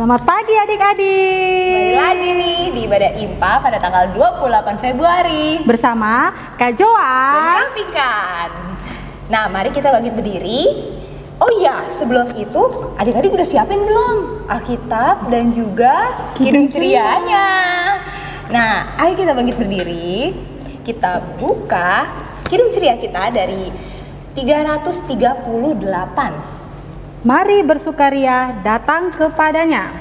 Selamat pagi adik-adik. Kembali lagi nih di Ibadah IMPA pada tanggal 28 Februari bersama Kak Joan dan Kak Pikan. Nah, mari kita bangkit berdiri. Oh iya, sebelum itu adik-adik udah siapin belum Alkitab dan juga Kidung Cerianya? Nah, ayo kita bangkit berdiri. Kita buka Kidung Ceria kita dari 338. Mari bersukaria datang kepadanya.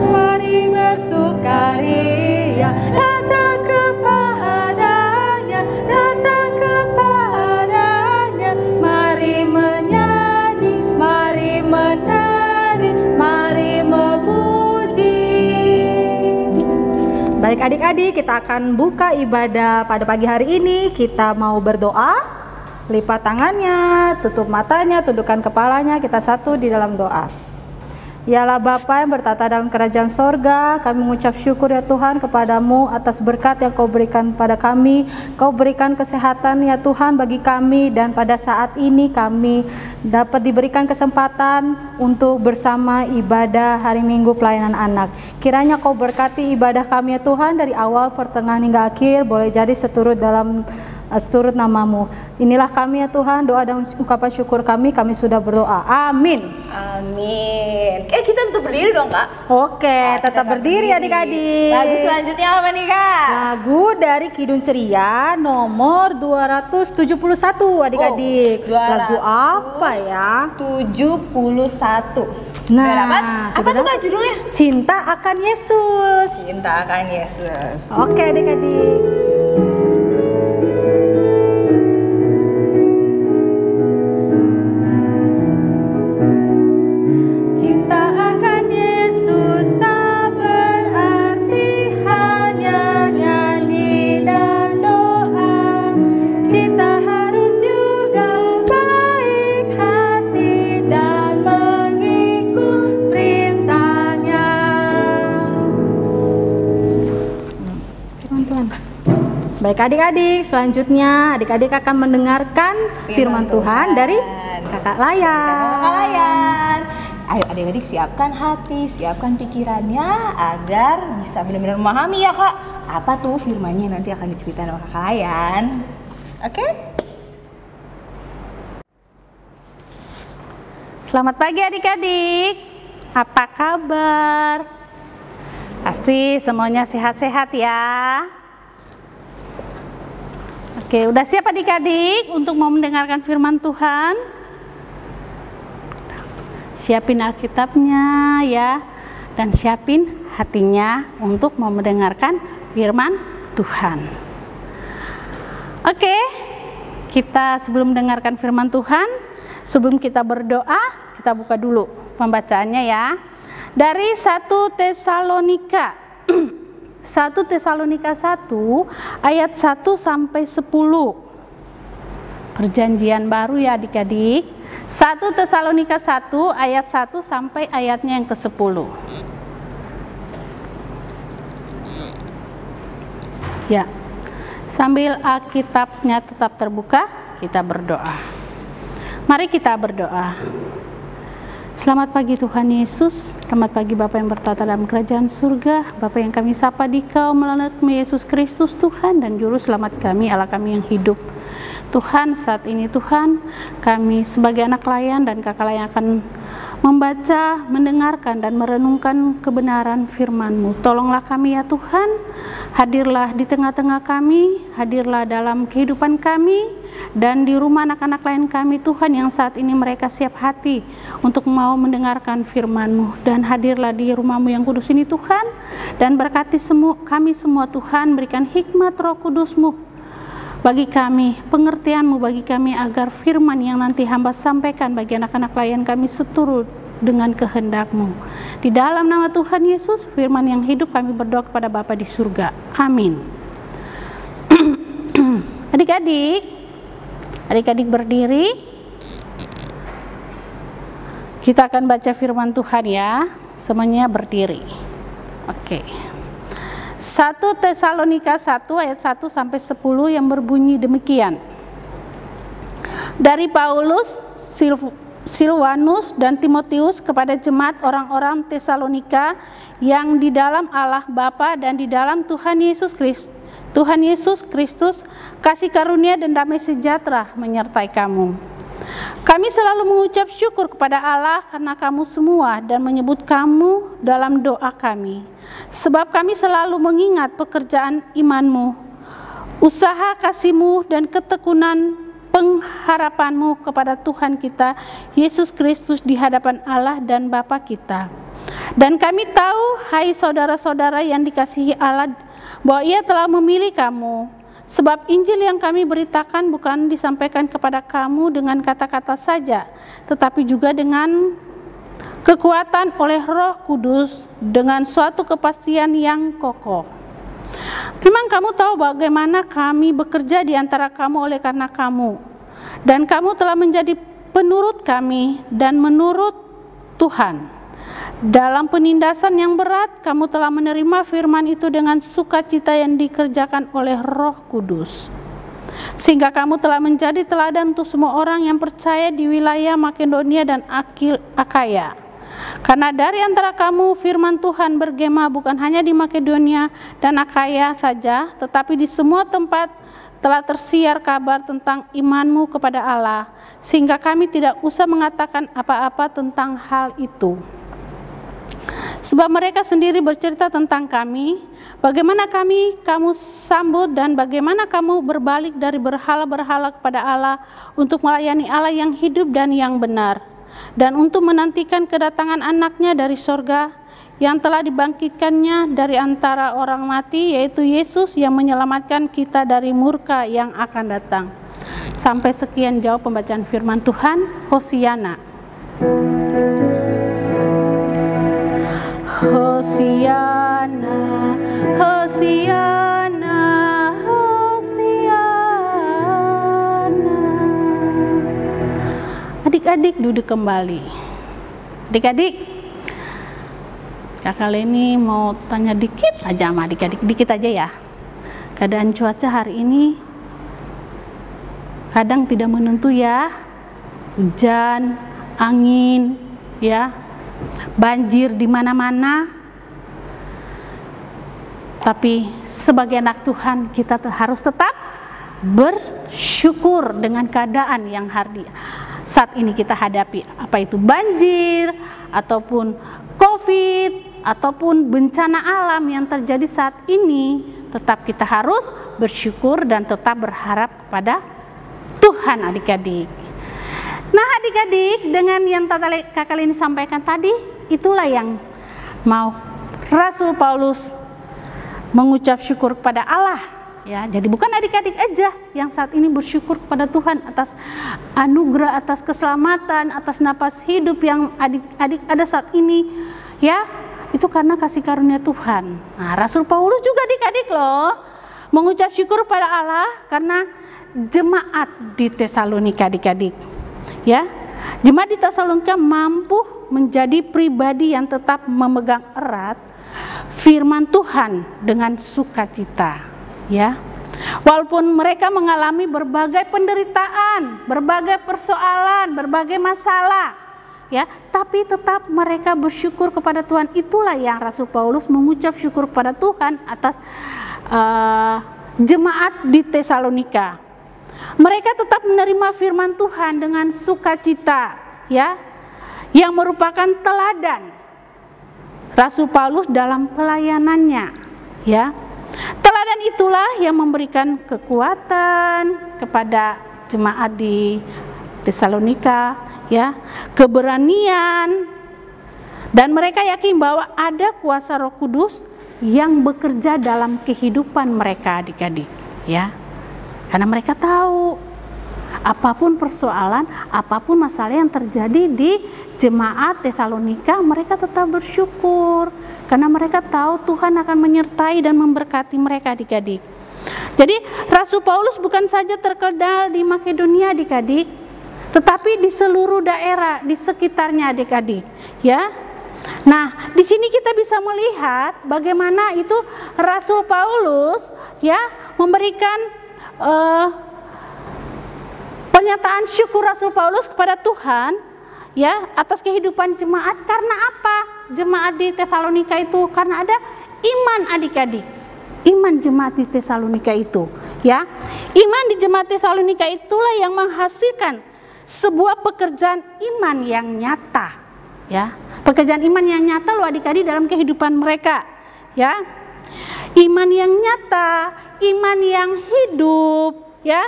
Mari bersukaria datang kepadanya, datang kepadanya. Mari menyanyi, mari menari, mari memuji. Baik adik-adik, kita akan buka ibadah pada pagi hari ini. Kita mau berdoa, lipat tangannya, tutup matanya, tundukkan kepalanya, kita satu di dalam doa. Yalah Bapa yang bertata dalam kerajaan sorga, kami mengucap syukur ya Tuhan kepadamu atas berkat yang kau berikan pada kami. Kau berikan kesehatan ya Tuhan bagi kami, dan pada saat ini kami dapat diberikan kesempatan untuk bersama ibadah hari Minggu pelayanan anak. Kiranya kau berkati ibadah kami ya Tuhan dari awal, pertengahan hingga akhir, boleh jadi seturut namamu. Inilah kami ya Tuhan, doa dan ungkapan syukur kami sudah berdoa. Amin. Amin. Kita tetap berdiri dong Kak. Oke, tetap berdiri adik-adik. Lagu selanjutnya apa nih Kak? Lagu dari Kidung Ceria nomor 271 adik-adik. Lagu apa ya? 71. Nah, apa tuh Kak judulnya? Cinta akan Yesus. Cinta akan Yesus. Oke adik-adik. Baik adik-adik, selanjutnya adik-adik akan mendengarkan firman Tuhan dari Kakak Layan. Ayo adik-adik siapkan hati, siapkan pikirannya agar bisa benar-benar memahami ya Kak. Apa tuh firmannya nanti akan diceritakan sama Kakak Layan. Oke? Selamat pagi adik-adik. Apa kabar? Pasti semuanya sehat-sehat ya. Oke, udah siap adik-adik untuk mau mendengarkan firman Tuhan? Siapin Alkitabnya ya, dan siapin hatinya untuk mau mendengarkan firman Tuhan. Oke, kita sebelum mendengarkan firman Tuhan, sebelum kita berdoa, kita buka dulu pembacaannya ya. Dari 1 Tesalonika 1 Tesalonika 1 ayat 1 sampai 10. Perjanjian baru ya adik-adik. 1 Tesalonika 1 ayat 1 sampai ayatnya yang ke-10. Ya. Sambil Alkitabnya tetap terbuka, kita berdoa. Mari kita berdoa. Selamat pagi Tuhan Yesus, selamat pagi Bapa yang bertata dalam kerajaan surga, Bapa yang kami sapa di Kau melalui Yesus Kristus Tuhan dan Juru Selamat kami, Allah kami yang hidup. Tuhan, saat ini Tuhan, kami sebagai anak layan dan kakak layan akan membaca, mendengarkan dan merenungkan kebenaran firman-Mu. Tolonglah kami ya Tuhan, hadirlah di tengah-tengah kami, hadirlah dalam kehidupan kami, dan di rumah anak-anak lain kami Tuhan yang saat ini mereka siap hati untuk mau mendengarkan firman-Mu, dan hadirlah di rumah-Mu yang kudus ini Tuhan, dan berkati kami semua Tuhan, berikan hikmat Roh Kudus-Mu bagi kami, pengertian-Mu bagi kami agar firman yang nanti hamba sampaikan bagi anak-anak layan kami seturut dengan kehendak-Mu. Di dalam nama Tuhan Yesus, firman yang hidup, kami berdoa kepada Bapa di surga. Amin. Adik-adik berdiri. Kita akan baca firman Tuhan ya. Semuanya berdiri. Oke. 1 Tesalonika 1 ayat 1 sampai 10 yang berbunyi demikian. Dari Paulus, Silwanus dan Timotius kepada jemaat orang-orang Tesalonika yang di dalam Allah Bapa dan di dalam Tuhan Yesus Kristus, kasih karunia dan damai sejahtera menyertai kamu. Kami selalu mengucap syukur kepada Allah karena kamu semua dan menyebut kamu dalam doa kami. Sebab kami selalu mengingat pekerjaan imanmu, usaha kasihmu dan ketekunan pengharapanmu kepada Tuhan kita Yesus Kristus di hadapan Allah dan Bapa kita. Dan kami tahu, hai saudara-saudara yang dikasihi Allah, bahwa Ia telah memilih kamu. Sebab Injil yang kami beritakan bukan disampaikan kepada kamu dengan kata-kata saja, tetapi juga dengan kekuatan oleh Roh Kudus, dengan suatu kepastian yang kokoh. Memang kamu tahu bagaimana kami bekerja di antara kamu oleh karena kamu, dan kamu telah menjadi penurut kami dan menurut Tuhan. Dalam penindasan yang berat, kamu telah menerima firman itu dengan sukacita yang dikerjakan oleh Roh Kudus. Sehingga kamu telah menjadi teladan untuk semua orang yang percaya di wilayah Makedonia dan Akaya. Karena dari antara kamu firman Tuhan bergema bukan hanya di Makedonia dan Akaya saja, tetapi di semua tempat telah tersiar kabar tentang imanmu kepada Allah, sehingga kami tidak usah mengatakan apa-apa tentang hal itu. Sebab mereka sendiri bercerita tentang kami, bagaimana kamu sambut dan bagaimana kamu berbalik dari berhala-berhala kepada Allah untuk melayani Allah yang hidup dan yang benar, dan untuk menantikan kedatangan anaknya dari sorga yang telah dibangkitkannya dari antara orang mati, yaitu Yesus yang menyelamatkan kita dari murka yang akan datang. Sampai sekian jauh pembacaan firman Tuhan. Hosiana. Hosiana, Hosiana, Hosiana. Adik-adik duduk kembali. Adik-adik, Kakak Leni mau tanya dikit aja sama adik-adik, dikit aja ya. Keadaan cuaca hari ini kadang tidak menentu ya. Hujan, angin, ya. Banjir di mana-mana. Tapi sebagai anak Tuhan kita harus tetap bersyukur dengan keadaan yang saat ini kita hadapi, apa itu banjir ataupun COVID ataupun bencana alam yang terjadi saat ini. Tetap kita harus bersyukur dan tetap berharap kepada Tuhan, adik-adik. Nah, adik-adik, dengan yang Kakak Leni sampaikan tadi, itulah yang mau Rasul Paulus mengucap syukur kepada Allah, ya. Jadi bukan adik-adik aja yang saat ini bersyukur kepada Tuhan atas anugerah, atas keselamatan, atas napas hidup yang adik-adik ada saat ini, ya. Itu karena kasih karunia Tuhan. Nah, Rasul Paulus juga adik-adik loh mengucap syukur kepada Allah karena jemaat di Tesalonika, adik-adik. Ya, jemaat di Tesalonika mampu menjadi pribadi yang tetap memegang erat firman Tuhan dengan sukacita, ya. Walaupun mereka mengalami berbagai penderitaan, berbagai persoalan, berbagai masalah, ya, tapi tetap mereka bersyukur kepada Tuhan. Itulah yang Rasul Paulus mengucap syukur kepada Tuhan atas jemaat di Tesalonika. Mereka tetap menerima firman Tuhan dengan sukacita, ya, yang merupakan teladan Rasul Paulus dalam pelayanannya, ya. Teladan itulah yang memberikan kekuatan kepada jemaat di Tesalonika, ya, keberanian, dan mereka yakin bahwa ada kuasa Roh Kudus yang bekerja dalam kehidupan mereka, adik-adik, ya. Karena mereka tahu apapun persoalan, apapun masalah yang terjadi di jemaat Tesalonika, mereka tetap bersyukur karena mereka tahu Tuhan akan menyertai dan memberkati mereka, adik-adik. Jadi Rasul Paulus bukan saja terkenal di Makedonia, adik-adik, tetapi di seluruh daerah di sekitarnya, adik-adik, ya. Nah, di sini kita bisa melihat bagaimana itu Rasul Paulus ya memberikan pernyataan syukur Rasul Paulus kepada Tuhan ya atas kehidupan jemaat. Karena apa? Jemaat di Tesalonika itu karena ada iman adik-adik. Iman jemaat di Tesalonika itu ya. Iman di jemaat Tesalonika itulah yang menghasilkan sebuah pekerjaan iman yang nyata ya. Pekerjaan iman yang nyata loh adik-adik dalam kehidupan mereka ya. Iman yang nyata, iman yang hidup ya.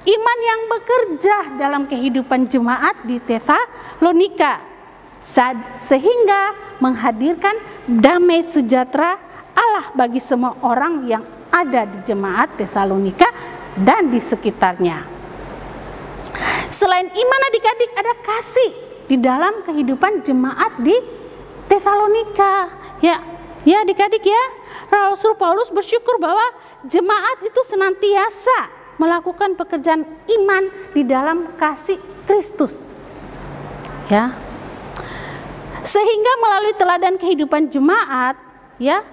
Iman yang bekerja dalam kehidupan jemaat di Tesalonika sehingga menghadirkan damai sejahtera Allah bagi semua orang yang ada di jemaat Tesalonika dan di sekitarnya. Selain iman adik-adik ada kasih di dalam kehidupan jemaat di Tesalonika ya. Ya adik-adik ya, Rasul Paulus bersyukur bahwa jemaat itu senantiasa melakukan pekerjaan iman di dalam kasih Kristus ya. Sehingga melalui teladan kehidupan jemaat ya,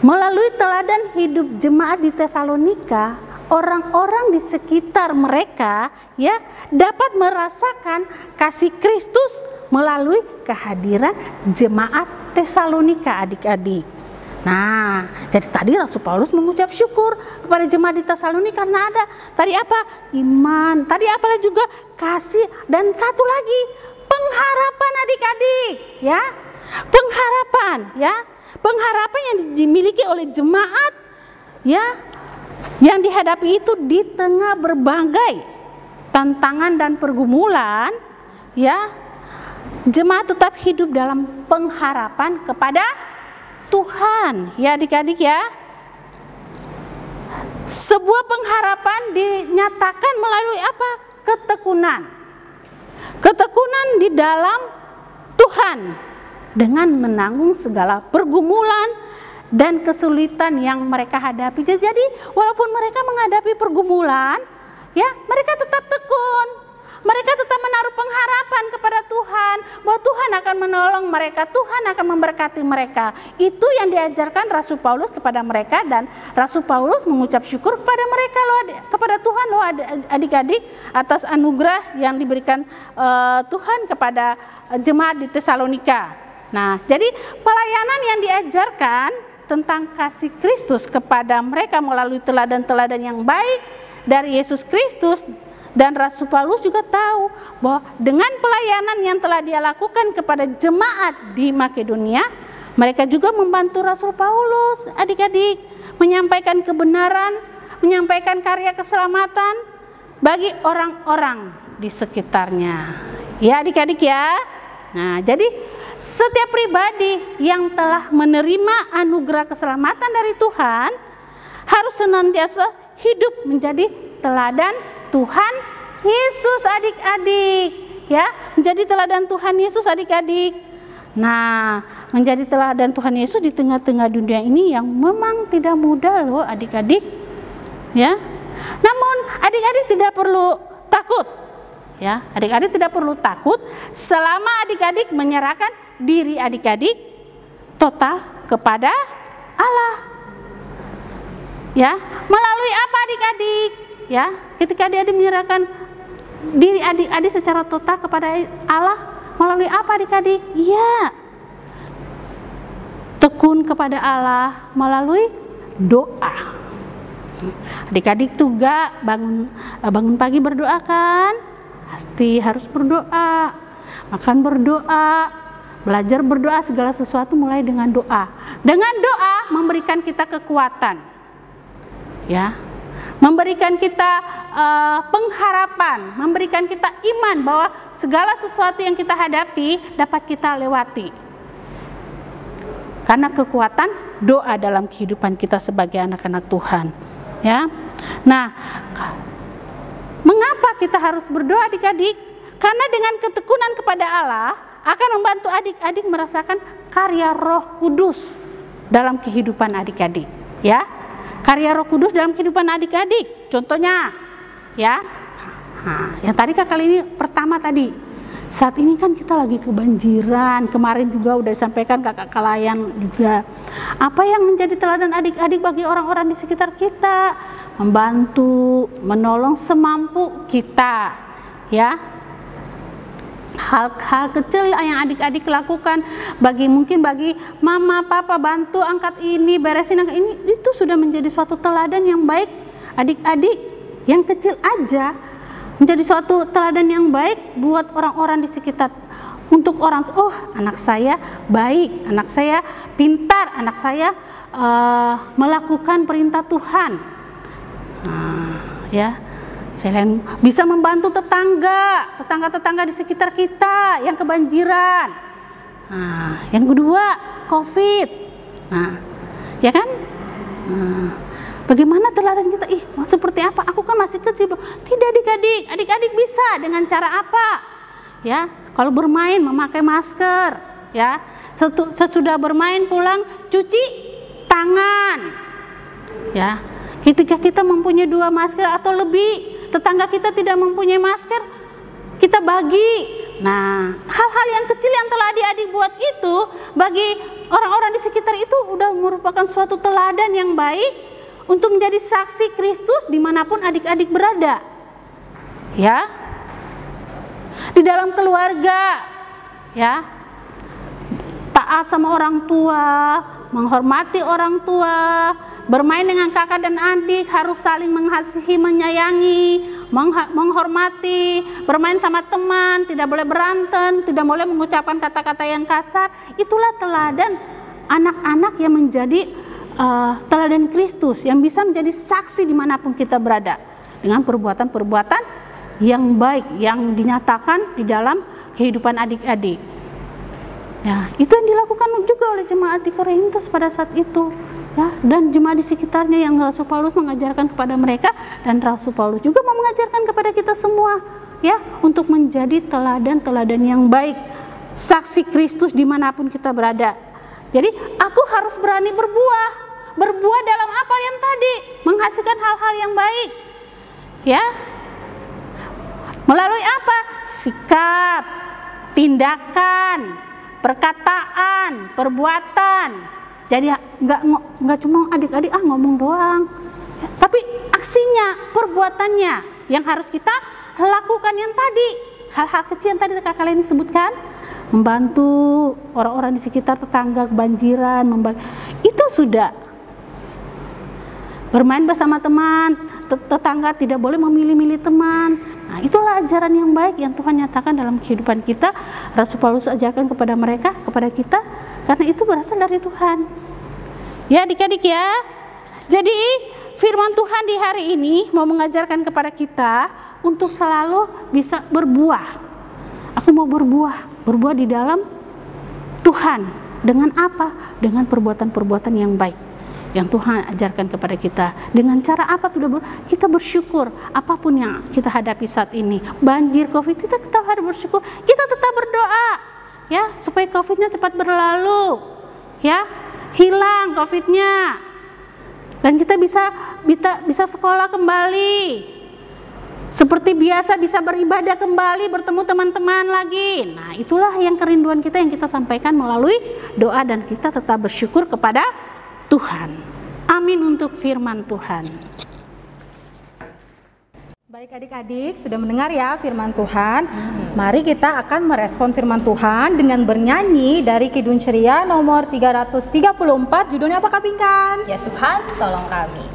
melalui teladan hidup jemaat di Tesalonika, orang-orang di sekitar mereka ya dapat merasakan kasih Kristus melalui kehadiran jemaat Tesalonika adik-adik. Nah, jadi tadi Rasul Paulus mengucap syukur kepada jemaat di Tesalonika karena ada tadi apa? Iman, tadi apalah juga kasih, dan satu lagi pengharapan adik-adik ya. Pengharapan ya. Pengharapan yang dimiliki oleh jemaat ya yang dihadapi itu di tengah berbagai tantangan dan pergumulan ya. Jemaat tetap hidup dalam pengharapan kepada Tuhan ya adik-adik ya. Sebuah pengharapan dinyatakan melalui apa? Ketekunan. Ketekunan di dalam Tuhan dengan menanggung segala pergumulan dan kesulitan yang mereka hadapi. Jadi walaupun mereka menghadapi pergumulan ya, mereka tetap tekun. Mereka tetap menaruh pengharapan kepada Tuhan bahwa Tuhan akan menolong mereka, Tuhan akan memberkati mereka. Itu yang diajarkan Rasul Paulus kepada mereka, dan Rasul Paulus mengucap syukur kepada mereka loh, kepada Tuhan loh adik-adik atas anugerah yang diberikan Tuhan kepada jemaat di Tesalonika. Nah, jadi pelayanan yang diajarkan tentang kasih Kristus kepada mereka melalui teladan-teladan yang baik dari Yesus Kristus. Dan Rasul Paulus juga tahu bahwa dengan pelayanan yang telah dia lakukan kepada jemaat di Makedonia, mereka juga membantu Rasul Paulus adik-adik menyampaikan kebenaran, menyampaikan karya keselamatan bagi orang-orang di sekitarnya. Ya adik-adik ya. Nah, jadi setiap pribadi yang telah menerima anugerah keselamatan dari Tuhan harus senantiasa hidup menjadi teladan Tuhan Yesus adik-adik ya, menjadi teladan Tuhan Yesus adik-adik. Nah, menjadi teladan Tuhan Yesus di tengah-tengah dunia ini yang memang tidak mudah loh adik-adik ya. Namun adik-adik tidak perlu takut ya, adik-adik tidak perlu takut selama adik-adik menyerahkan diri adik-adik total kepada Allah ya. Melalui apa adik-adik? Ya, ketika adik-adik menyerahkan diri adik-adik secara total kepada Allah, melalui apa adik-adik? Ya, tekun kepada Allah melalui doa. Adik-adik juga bangun pagi berdoa kan? Pasti harus berdoa. Makan berdoa, belajar berdoa, segala sesuatu mulai dengan doa. Dengan doa memberikan kita kekuatan. Ya. Memberikan kita pengharapan, memberikan kita iman bahwa segala sesuatu yang kita hadapi dapat kita lewati. Karena kekuatan doa dalam kehidupan kita sebagai anak-anak Tuhan. Ya. Nah, mengapa kita harus berdoa adik-adik? Karena dengan ketekunan kepada Allah akan membantu adik-adik merasakan karya Roh Kudus dalam kehidupan adik-adik. Ya. Karya Roh Kudus dalam kehidupan adik-adik. Contohnya ya, yang tadi kali ini pertama tadi Saat ini kan kita lagi kebanjiran. Kemarin juga udah disampaikan kakak Kalayan juga. Apa yang menjadi teladan adik-adik bagi orang-orang di sekitar kita? Membantu, menolong semampu kita, ya. Hal-hal kecil yang adik-adik lakukan, mungkin bagi mama, papa, bantu angkat ini, beresin angkat ini, itu sudah menjadi suatu teladan yang baik. Adik-adik yang kecil aja menjadi suatu teladan yang baik buat orang-orang di sekitar. Untuk orang, oh anak saya baik, anak saya pintar, anak saya melakukan perintah Tuhan. Ya, selain bisa membantu tetangga di sekitar kita yang kebanjiran. Yang kedua, COVID. Ya kan? Bagaimana teladan kita? Seperti apa? Aku kan masih kecil. Tidak adik-adik bisa dengan cara apa? Ya, kalau bermain memakai masker. Ya, sesudah bermain pulang cuci tangan. Ya, ketika kita mempunyai 2 masker atau lebih, tetangga kita tidak mempunyai masker, kita bagi. Nah, hal-hal yang kecil yang telah adik-adik buat itu bagi orang-orang di sekitar itu udah merupakan suatu teladan yang baik untuk menjadi saksi Kristus dimanapun adik-adik berada. Ya, di dalam keluarga, ya, taat sama orang tua, menghormati orang tua, bermain dengan kakak dan adik, harus saling mengasihi, menyayangi, menghormati, bermain sama teman, tidak boleh berantem, tidak boleh mengucapkan kata-kata yang kasar. Itulah teladan anak-anak yang menjadi teladan Kristus, yang bisa menjadi saksi dimanapun kita berada dengan perbuatan-perbuatan yang baik yang dinyatakan di dalam kehidupan adik-adik. Ya, itu yang dilakukan juga oleh jemaat di Korintus pada saat itu, ya, dan jemaat di sekitarnya yang Rasul Paulus mengajarkan kepada mereka, dan Rasul Paulus juga mau mengajarkan kepada kita semua, ya, untuk menjadi teladan-teladan yang baik, saksi Kristus dimanapun kita berada. Jadi aku harus berani berbuah dalam apa yang tadi, menghasilkan hal-hal yang baik, ya, melalui apa? Sikap, tindakan, perkataan, perbuatan. Jadi nggak cuma adik-adik ngomong doang, ya, tapi aksinya, perbuatannya yang harus kita lakukan yang tadi, hal-hal kecil yang tadi kakak kalian sebutkan, membantu orang-orang di sekitar, tetangga kebanjiran, itu sudah. Bermain bersama teman, tetangga tidak boleh memilih-milih teman. Nah, itulah ajaran yang baik yang Tuhan nyatakan dalam kehidupan kita. Rasul Paulus ajarkan kepada mereka, kepada kita, karena itu berasal dari Tuhan. Ya adik-adik ya. Jadi firman Tuhan di hari ini mau mengajarkan kepada kita untuk selalu bisa berbuah. Aku mau berbuah di dalam Tuhan. Dengan apa? Dengan perbuatan-perbuatan yang baik yang Tuhan ajarkan kepada kita. Dengan cara apa? Kita bersyukur apapun yang kita hadapi saat ini. Banjir, COVID, kita tetap harus bersyukur. Kita tetap berdoa, ya, supaya COVID-nya cepat berlalu, ya, hilang COVID-nya, dan kita bisa sekolah kembali seperti biasa, bisa beribadah kembali, bertemu teman-teman lagi. Nah, itulah yang kerinduan kita yang kita sampaikan melalui doa, dan kita tetap bersyukur kepada Tuhan. Amin untuk firman Tuhan. Baik adik-adik, sudah mendengar ya firman Tuhan. Mari kita akan merespon firman Tuhan dengan bernyanyi dari Kidung Ceria nomor 334. Judulnya apa Kak Pinkan? Ya Tuhan, tolong kami.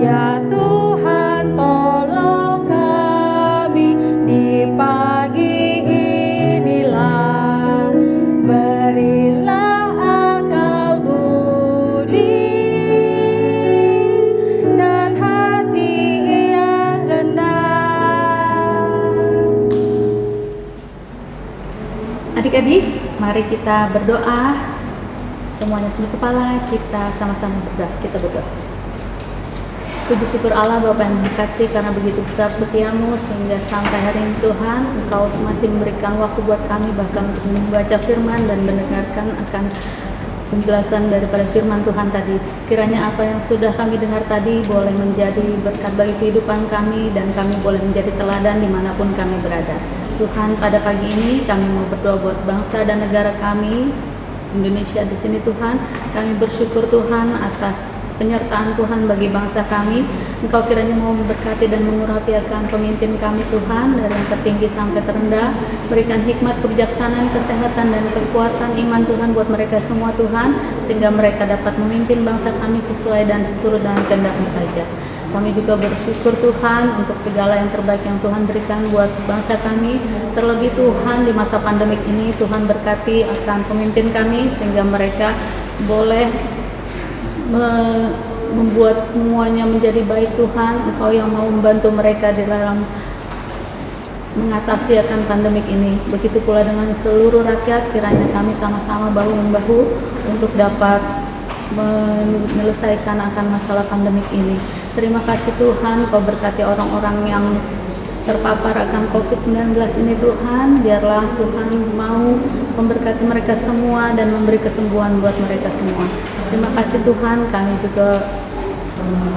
Ya Tuhan, tolong kami di pagi inilah, berilah akal budi dan hati yang rendah. Adik-adik, mari kita berdoa. Semuanya tunduk kepala, kita sama-sama berdoa. Kita berdoa. Puji syukur Allah Bapa yang dikasih, karena begitu besar setiamu sehingga sampai hari ini Tuhan Engkau masih memberikan waktu buat kami bahkan untuk membaca firman dan mendengarkan akan penjelasan daripada firman Tuhan tadi. Kiranya apa yang sudah kami dengar tadi boleh menjadi berkat bagi kehidupan kami, dan kami boleh menjadi teladan dimanapun kami berada. Tuhan, pada pagi ini kami mau berdoa buat bangsa dan negara kami, Indonesia di sini Tuhan. Kami bersyukur Tuhan atas penyertaan Tuhan bagi bangsa kami. Engkau kiranya mau memberkati dan mengurapi akan pemimpin kami Tuhan, dari yang tertinggi sampai terendah. Berikan hikmat, kebijaksanaan, kesehatan, dan kekuatan iman Tuhan buat mereka semua Tuhan, sehingga mereka dapat memimpin bangsa kami sesuai dan seturut dengan kehendak-Mu saja. Kami juga bersyukur Tuhan untuk segala yang terbaik yang Tuhan berikan buat bangsa kami. Terlebih Tuhan di masa pandemik ini, Tuhan berkati akan pemimpin kami sehingga mereka boleh membuat semuanya menjadi baik Tuhan. Engkau yang mau membantu mereka di dalam mengatasi akan pandemik ini. Begitu pula dengan seluruh rakyat, kiranya kami sama-sama bahu-membahu untuk dapat menyelesaikan akan masalah pandemik ini. Terima kasih Tuhan, Kau berkati orang-orang yang terpapar akan COVID-19 ini Tuhan. Biarlah Tuhan mau memberkati mereka semua dan memberi kesembuhan buat mereka semua. Terima kasih Tuhan. Kami juga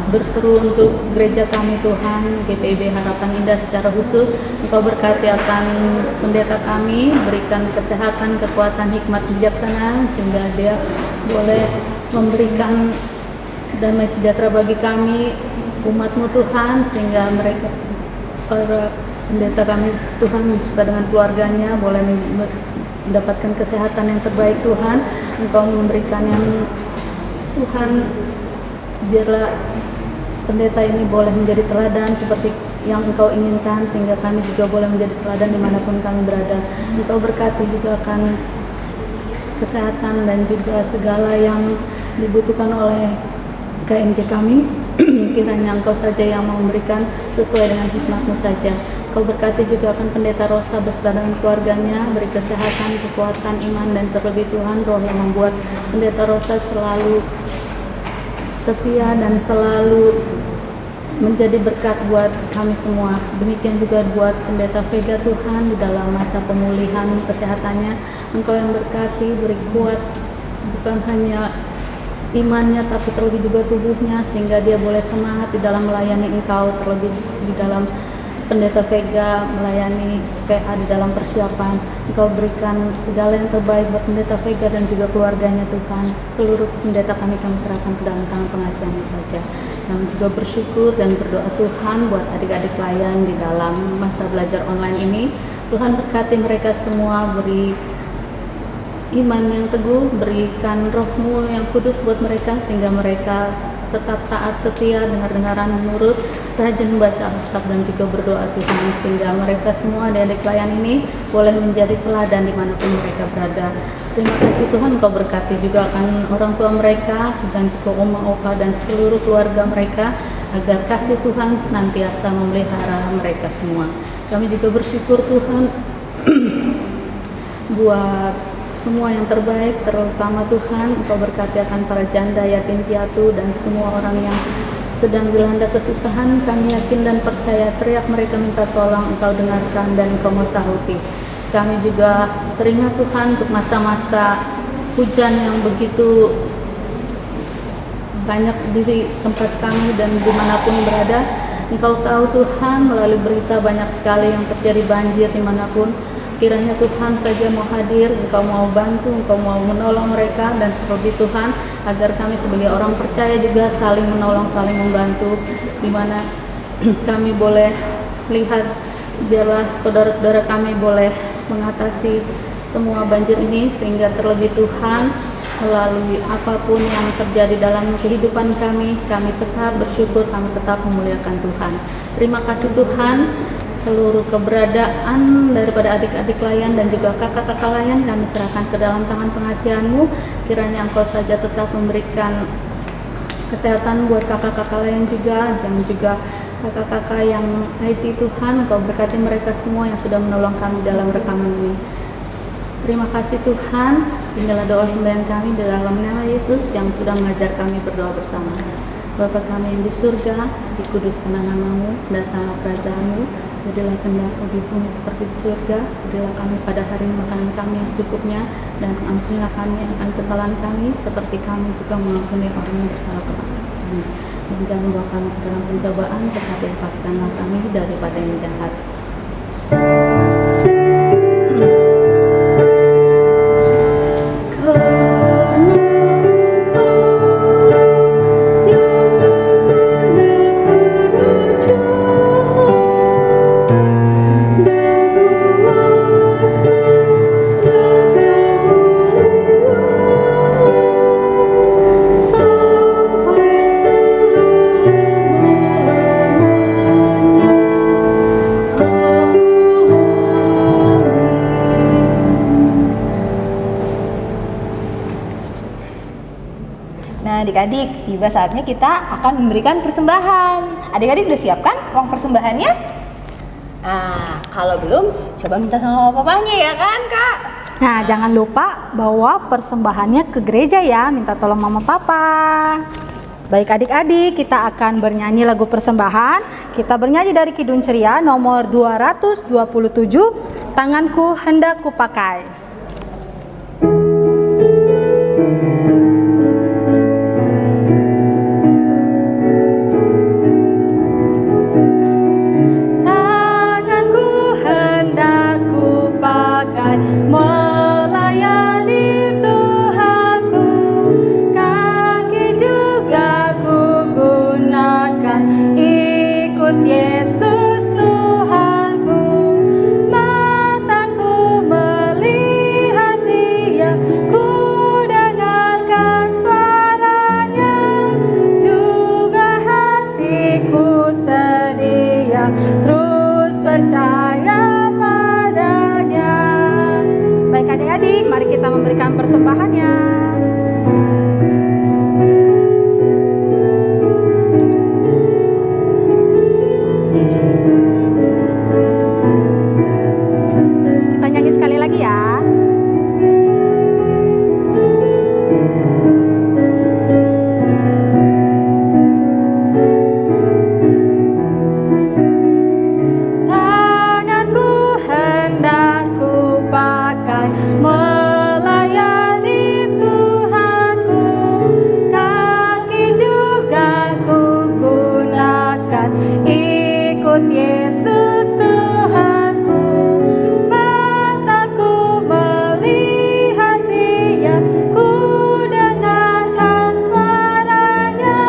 berseru untuk gereja kami Tuhan, GPIB Harapan Indah secara khusus. Engkau berkati akan pendeta kami, berikan kesehatan, kekuatan, hikmat, kebijaksanaan, sehingga dia boleh memberikan damai sejahtera bagi kami, umat-Mu Tuhan, sehingga mereka, para pendeta kami Tuhan beserta dengan keluarganya boleh mendapatkan kesehatan yang terbaik Tuhan. Engkau memberikan yang Tuhan, biarlah pendeta ini boleh menjadi teladan seperti yang Engkau inginkan, sehingga kami juga boleh menjadi teladan dimanapun kami berada. Engkau berkati juga akan kesehatan dan juga segala yang dibutuhkan oleh KMJ kami. Kiranya Engkau saja yang memberikan sesuai dengan hikmat-Mu saja. Kau berkati juga akan pendeta Rosa beserta dengan keluarganya, beri kesehatan, kekuatan, iman, dan terlebih Tuhan, Roh yang membuat pendeta Rosa selalu setia dan selalu menjadi berkat buat kami semua. Demikian juga buat pendeta Vega Tuhan di dalam masa pemulihan kesehatannya. Engkau yang berkati, beri kuat bukan hanya imannya tapi terlebih juga tubuhnya, sehingga dia boleh semangat di dalam melayani Engkau. Terlebih di dalam pendeta Vega melayani PA di dalam persiapan, Engkau berikan segala yang terbaik buat pendeta Vega dan juga keluarganya Tuhan. Seluruh pendeta kami serahkan ke dalam tangan pengasihan-Mu saja. Kami juga bersyukur dan berdoa Tuhan buat adik-adik pelayan di dalam masa belajar online ini. Tuhan berkati mereka semua, beri iman yang teguh, berikan Roh-Mu yang kudus buat mereka, sehingga mereka tetap taat, setia, dengar-dengaran, menurut, rajin membaca Alkitab dan juga berdoa Tuhan, sehingga mereka semua adik-adik pelayan ini boleh menjadi teladan dimanapun mereka berada. Terima kasih Tuhan, Kau berkati juga akan orang tua mereka dan juga oma, opa, dan seluruh keluarga mereka, agar kasih Tuhan senantiasa memelihara mereka semua. Kami juga bersyukur Tuhan buat semua yang terbaik, terutama Tuhan Engkau berkati akan para janda, yatim piatu, dan semua orang yang sedang dilanda kesusahan. Kami yakin dan percaya teriak mereka minta tolong, Engkau dengarkan dan Engkau mau sahuti. Kami juga teringat Tuhan untuk masa-masa hujan yang begitu banyak di tempat kami dan dimanapun berada. Engkau tahu Tuhan, melalui berita banyak sekali yang terjadi banjir dimanapun. Kiranya Tuhan saja mau hadir, Engkau mau bantu, Engkau mau menolong mereka, dan terlebih Tuhan agar kami sebagai orang percaya juga saling menolong, saling membantu, di mana kami boleh lihat, biarlah saudara-saudara kami boleh mengatasi semua banjir ini, sehingga terlebih Tuhan melalui apapun yang terjadi dalam kehidupan kami tetap bersyukur, kami tetap memuliakan Tuhan. Terima kasih Tuhan. Seluruh keberadaan daripada adik-adik layan dan juga kakak-kakak layan kami serahkan ke dalam tangan pengasihan-Mu. Kiranya Engkau saja tetap memberikan kesehatan buat kakak-kakak layan juga, dan juga kakak-kakak yang IT Tuhan. Engkau berkati mereka semua yang sudah menolong kami dalam rekaman ini. Terima kasih Tuhan. Inilah doa sembahyang kami di dalam nama Yesus yang sudah mengajar kami berdoa bersama. Bapa kami yang di surga, dikuduskanlah nama-Mu, datanglah kerajaan-Mu, Jadilah kehendak-Mu di bumi seperti di surga. Berilah kami pada hari ini makanan kami yang secukupnya, dan ampunilah kami akan kesalahan kami, seperti kami juga mengampuni orang yang bersalah kepada kami. Dan jangan membawa kami ke dalam pencobaan, tetapi lepaskanlah kami daripada yang jahat. Nah, adik-adik, tiba saatnya kita akan memberikan persembahan. Adik-adik udah siap kan uang persembahannya? Nah, kalau belum, coba minta sama papanya ya kan, Kak? Nah, jangan lupa bawa persembahannya ke gereja ya, minta tolong mama papa. Baik adik-adik, kita akan bernyanyi lagu persembahan. Kita bernyanyi dari Kidung Ceria nomor 227, Tanganku Hendak Kupakai. Memberikan persembahannya. Kita nyanyi sekali lagi ya. Tanganku hendak kupakai Yesus Tuhanku, mataku melihat Dia, ku dengarkan suaranya,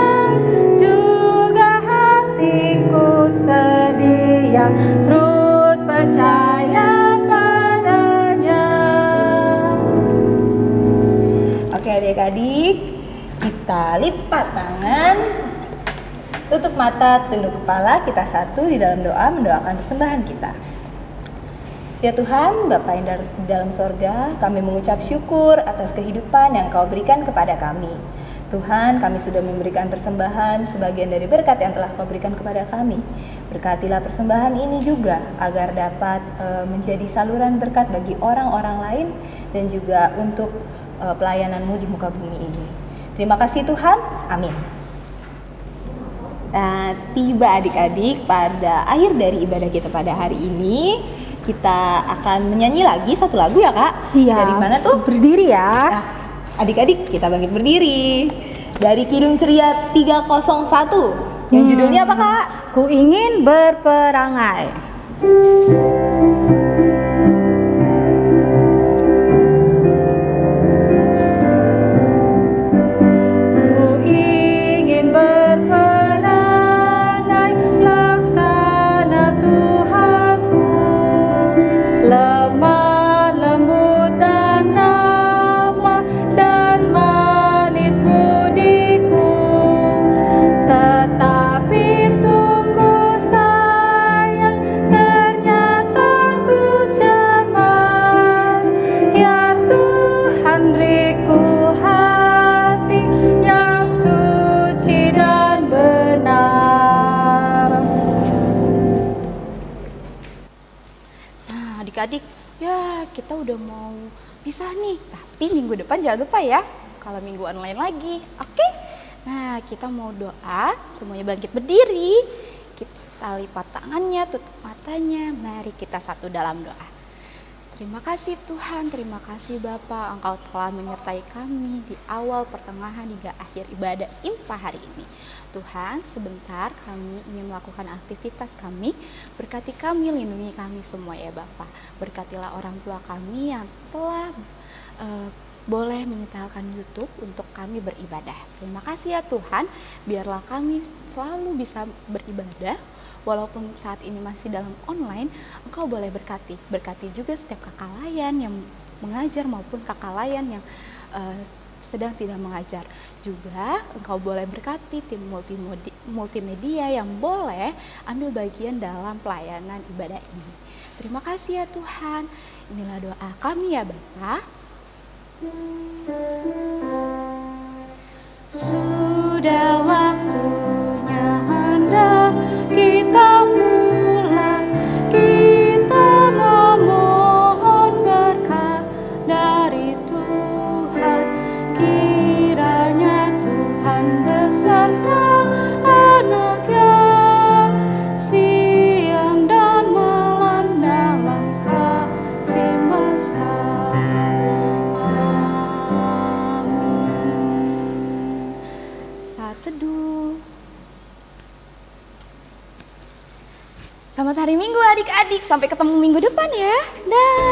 juga hatiku sedia, terus percaya padanya. Oke adik-adik, kita lipat tangan, tutup mata, tunduk kepala, kita satu di dalam doa mendoakan persembahan kita. Ya Tuhan, Bapa yang di dalam sorga, kami mengucap syukur atas kehidupan yang Kau berikan kepada kami. Tuhan, kami sudah memberikan persembahan sebagian dari berkat yang telah Kau berikan kepada kami. Berkatilah persembahan ini juga agar dapat menjadi saluran berkat bagi orang-orang lain dan juga untuk pelayanan-Mu di muka bumi ini. Terima kasih Tuhan, amin. Nah, tiba adik-adik pada akhir dari ibadah kita pada hari ini. Kita akan menyanyi lagi satu lagu ya Kak? Iya. Dari mana tuh? Berdiri ya. Nah, adik-adik kita bangkit berdiri. Dari Kidung Ceria 301. Yang judulnya apa Kak? Ku ingin berperangai. Adik-adik, ya kita udah mau pisah nih, tapi minggu depan jangan lupa ya, sekolah minggu online lagi, oke? Nah, kita mau doa, semuanya bangkit berdiri. kita lipat tangannya, tutup matanya. Mari kita satu dalam doa. Terima kasih Tuhan, terima kasih Bapa, Engkau telah menyertai kami di awal, pertengahan, hingga akhir ibadah IMPA hari ini. Tuhan, sebentar kami ingin melakukan aktivitas kami. Berkati kami, lindungi kami semua ya Bapa. Berkatilah orang tua kami yang telah boleh menyetelkan YouTube untuk kami beribadah. Terima kasih ya Tuhan, biarlah kami selalu bisa beribadah. Walaupun saat ini masih dalam online, Engkau boleh berkati. Berkati juga setiap kakak layan yang mengajar maupun kakak layan yang sedang tidak mengajar. Juga Engkau boleh berkati tim multimedia yang boleh ambil bagian dalam pelayanan ibadah ini. Terima kasih ya Tuhan. Inilah doa kami ya Bapa. Sudah waktunya hendak kita pulang, kita memohon berkat dari Tuhan. Kiranya Tuhan beserta anaknya siang dan malam dalam kasih mesra. Amin. Saat teduh. Selamat hari Minggu adik-adik, sampai ketemu minggu depan ya. Dah.